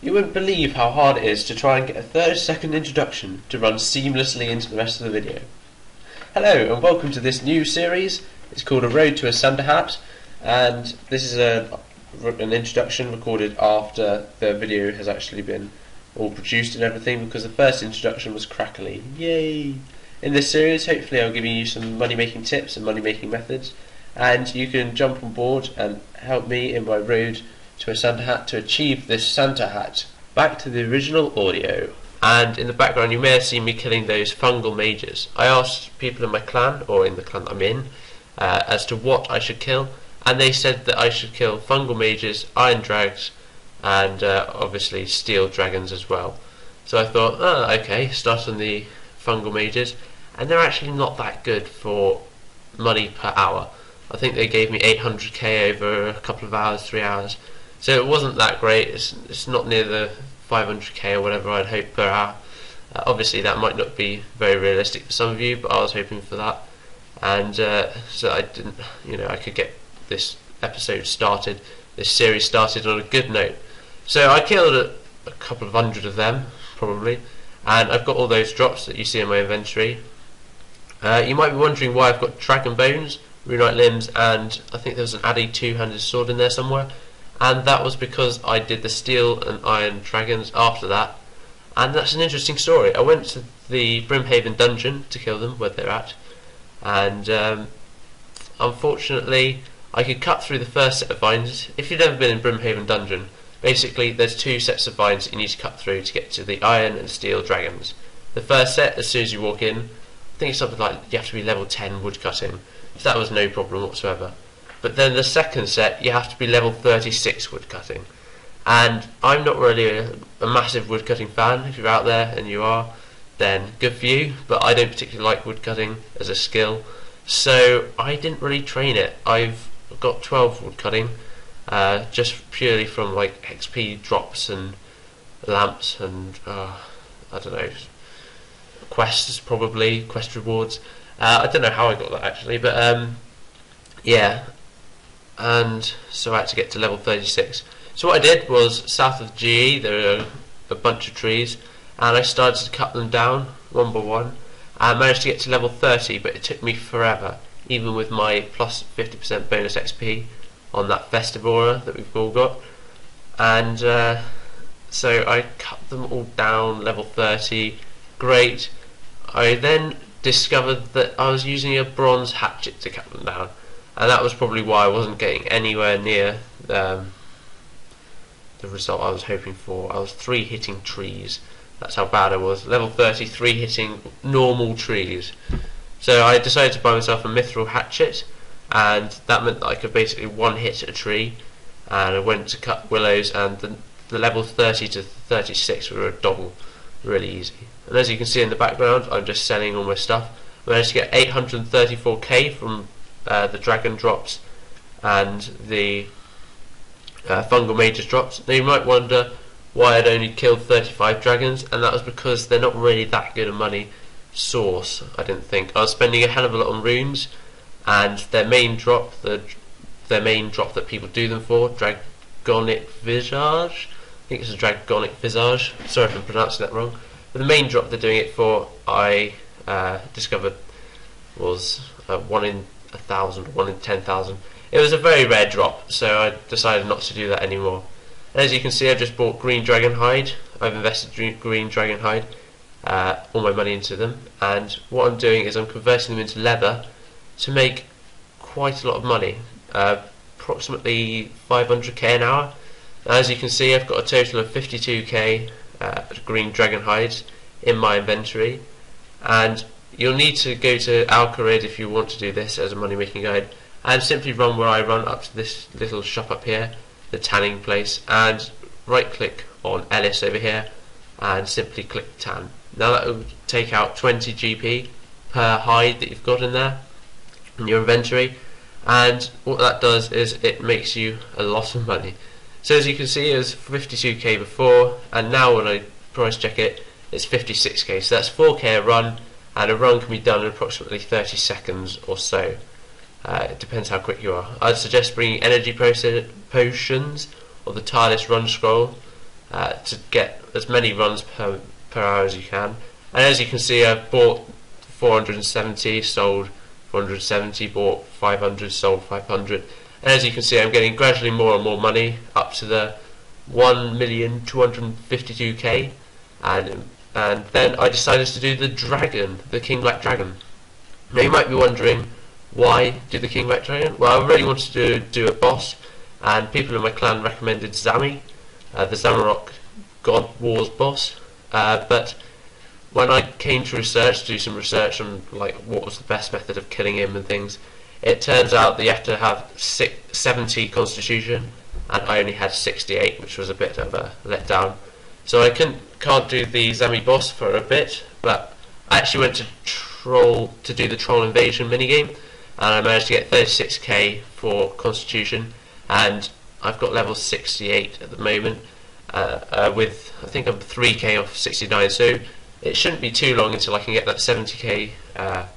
You wouldn't believe how hard it is to try and get a 30-second introduction to run seamlessly into the rest of the video. Hello and welcome to this new series. It's called A Road to a Santa Hat, and this is an introduction recorded after the video has actually been all produced and everything, because the first introduction was crackly. Yay! In this series, hopefully I'll give you some money making tips and money making methods, and you can jump on board and help me in my road to a Santa Hat to achieve this Santa Hat. Back to the original audio, and in the background you may have seen me killing those fungal mages. I asked people in my clan, or in the clan I'm in, as to what I should kill, and they said that I should kill fungal mages, iron drags, and obviously steel dragons as well. So I thought, okay, start on the fungal mages, and they're actually not that good for money per hour. I think they gave me 800k over a couple of hours, 3 hours. So it wasn't that great. It's not near the 500k or whatever I'd hope per hour. Obviously that might not be very realistic for some of you, but I was hoping for that. And so I didn't, I could get this episode started, this series started on a good note. So I killed a couple of hundred of them, probably, and I've got all those drops that you see in my inventory. You might be wondering why I've got dragon bones, runite limbs, and I think there was an addy two-handed sword in there somewhere. And that was because I did the steel and iron dragons after that, and that's an interesting story. I went to the Brimhaven dungeon to kill them where they're at, and unfortunately I could cut through the first set of vines. If you've never been in Brimhaven dungeon, basically there's two sets of vines that you need to cut through to get to the iron and steel dragons. The first set, as soon as you walk in, I think it's something like you have to be level 10 woodcutting, so that was no problem whatsoever. But then the second set, you have to be level 36 woodcutting, and I'm not really a massive woodcutting fan. If you're out there and you are, then good for you, but I don't particularly like woodcutting as a skill, so I didn't really train it. I've got 12 woodcutting, just purely from like XP drops and lamps and I don't know, quests, probably quest rewards. I don't know how I got that actually, but yeah. And so I had to get to level 36. So what I did was, south of GE there are a bunch of trees, and I started to cut them down one by one. I managed to get to level 30, but it took me forever, even with my plus 50% bonus XP on that festive aura that we've all got. And so I cut them all down, level 30, great. I then discovered that I was using a bronze hatchet to cut them down, and that was probably why I wasn't getting anywhere near the result I was hoping for. I was 3-hitting trees. That's how bad I was. Level 30, 3-hitting normal trees. So I decided to buy myself a mithril hatchet, and that meant that I could basically one-hit a tree. And I went to cut willows, and the level 30 to 36 were a double, really easy. And as you can see in the background, I'm just selling all my stuff. I managed to get 834k from the dragon drops and the fungal mages drops. Now you might wonder why I'd only killed 35 dragons, and that was because they're not really that good a money source, I didn't think. I was spending a hell of a lot on runes, and their main drop, their main drop that people do them for, Dragonic Visage, I think it's a Dragonic Visage, sorry if I'm pronouncing that wrong, but the main drop they're doing it for, I discovered, was 1 in 1,000, 1 in 10,000. It was a very rare drop, so I decided not to do that anymore. And as you can see, I've just bought green dragon hide. I've invested green dragon hide, all my money into them, and what I'm doing is I'm converting them into leather to make quite a lot of money, approximately 500k an hour. Now, as you can see, I've got a total of 52k green dragon hides in my inventory, and you'll need to go to Alcarid if you want to do this as a money making guide, and simply run where I run up to this little shop up here, the tanning place, and right click on Ellis over here and simply click tan. Now that will take out 20 GP per hide that you've got in there in your inventory, and what that does is it makes you a lot of money. So as you can see, it was 52k before, and now when I price check it, it's 56k, so that's 4k a run, and a run can be done in approximately 30 seconds or so. It depends how quick you are. I'd suggest bringing energy potions or the tireless run scroll, to get as many runs per hour as you can. And as you can see, I've bought 470, sold 470, bought 500, sold 500. And as you can see, I'm getting gradually more and more money up to the 1,252,000, and then I decided to do the dragon, the King Black Dragon. Now you might be wondering, why do the King Black Dragon? Well, I really wanted to do a boss, and people in my clan recommended Zami, the Zamarok God Wars boss. But when I came to do some research on like what was the best method of killing him and things, it turns out that you have to have 70 Constitution, and I only had 68, which was a bit of a letdown. So I can't do the Zami boss for a bit, but I actually went to do the Troll Invasion minigame, and I managed to get 36k for Constitution, and I've got level 68 at the moment, with I think I'm 3k off 69, so it shouldn't be too long until I can get that 70k, not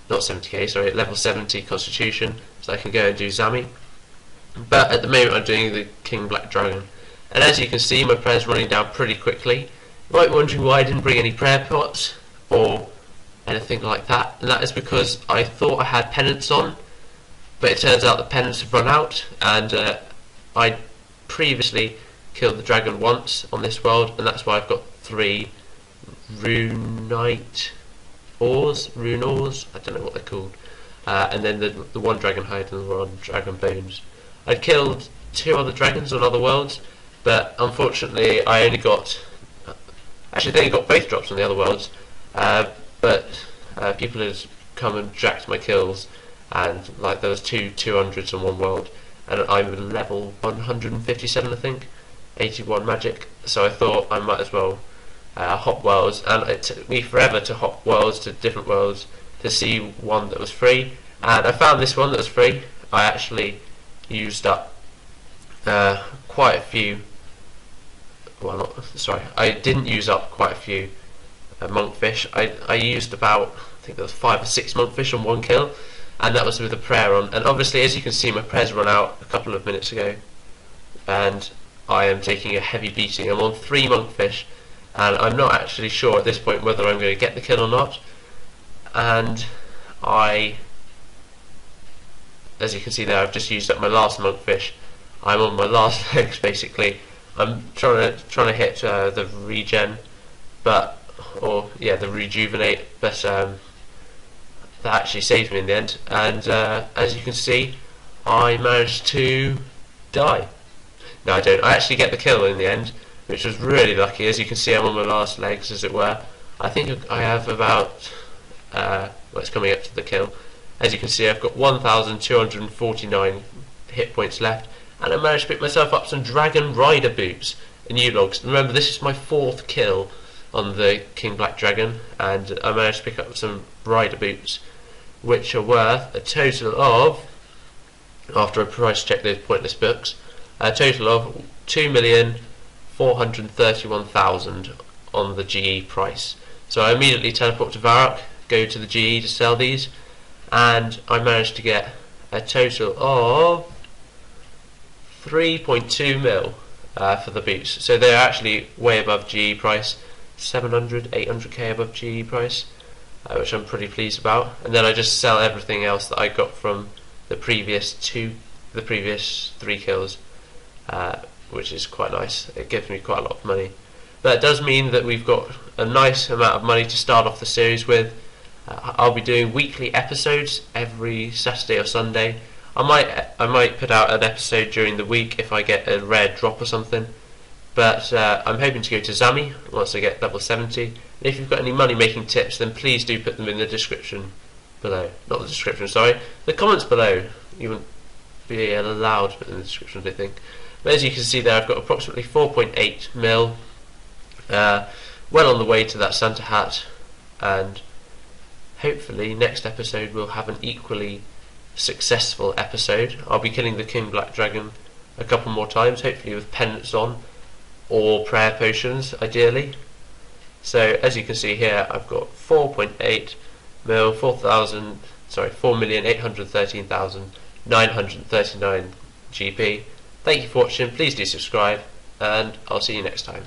70k, sorry, level 70 Constitution, so I can go and do Zami. But at the moment I'm doing the King Black Dragon, and as you can see, my prayer's running down pretty quickly. You might be wondering why I didn't bring any prayer pots or anything like that, and that is because I thought I had penance on, but it turns out the penance have run out, and I previously killed the dragon once on this world, and that's why I've got 3 rune ores, I don't know what they're called, and then the 1 dragon hide and the 1 dragon bones. I killed 2 other dragons on other worlds, but unfortunately I only got, actually they only got both drops on the other worlds, but people had come and jacked my kills, and like there was 2 200s on one world, and I'm level 157 I think, 81 magic, so I thought I might as well hop worlds, and it took me forever to hop worlds to different worlds to see one that was free, and I found this one that was free. I actually used up quite a few, I didn't use up quite a few monkfish. I used about, I think there was 5 or 6 monkfish on 1 kill, and that was with a prayer on, and obviously as you can see my prayers run out a couple of minutes ago, and I am taking a heavy beating. I'm on 3 monkfish, and I'm not actually sure at this point whether I'm going to get the kill or not, and as you can see there, I've just used up my last monkfish. I'm on my last legs basically. I'm trying to hit the regen, the rejuvenate, but that actually saved me in the end. And as you can see, I managed to die. No, I don't. I actually get the kill in the end, which was really lucky. As you can see, I'm on my last legs, as it were. I think I have about, it's coming up to the kill. As you can see, I've got 1,249 hit points left, and I managed to pick myself up some Dragon Rider boots and new logs. Remember, this is my 4th kill on the King Black Dragon, and I managed to pick up some Rider boots, which are worth a total of, after I price check those pointless books, a total of 2,431,000 on the GE price. So I immediately teleport to Varrock, go to the GE to sell these, and I managed to get a total of 3.2 mil for the boots. So they're actually way above GE price, 700, 800k above GE price, which I'm pretty pleased about. And then I just sell everything else that I got from the previous 3 kills, which is quite nice. It gives me quite a lot of money. But it does mean that we've got a nice amount of money to start off the series with. I'll be doing weekly episodes every Saturday or Sunday. I might put out an episode during the week if I get a rare drop or something. But I'm hoping to go to Zami once I get level 70. And if you've got any money making tips, then please do put them in the description below. Not the description, sorry. The comments below. You wouldn't be allowed to put them in the description, I think. But as you can see there, I've got approximately 4.8 mil. Well on the way to that Santa hat, and hopefully next episode we'll have an equally successful episode. I'll be killing the King Black Dragon a couple more times, hopefully with penance on or prayer potions ideally. So as you can see here, I've got 4.8 mil, 4,813,939 GP. Thank you for watching. Please do subscribe, and I'll see you next time.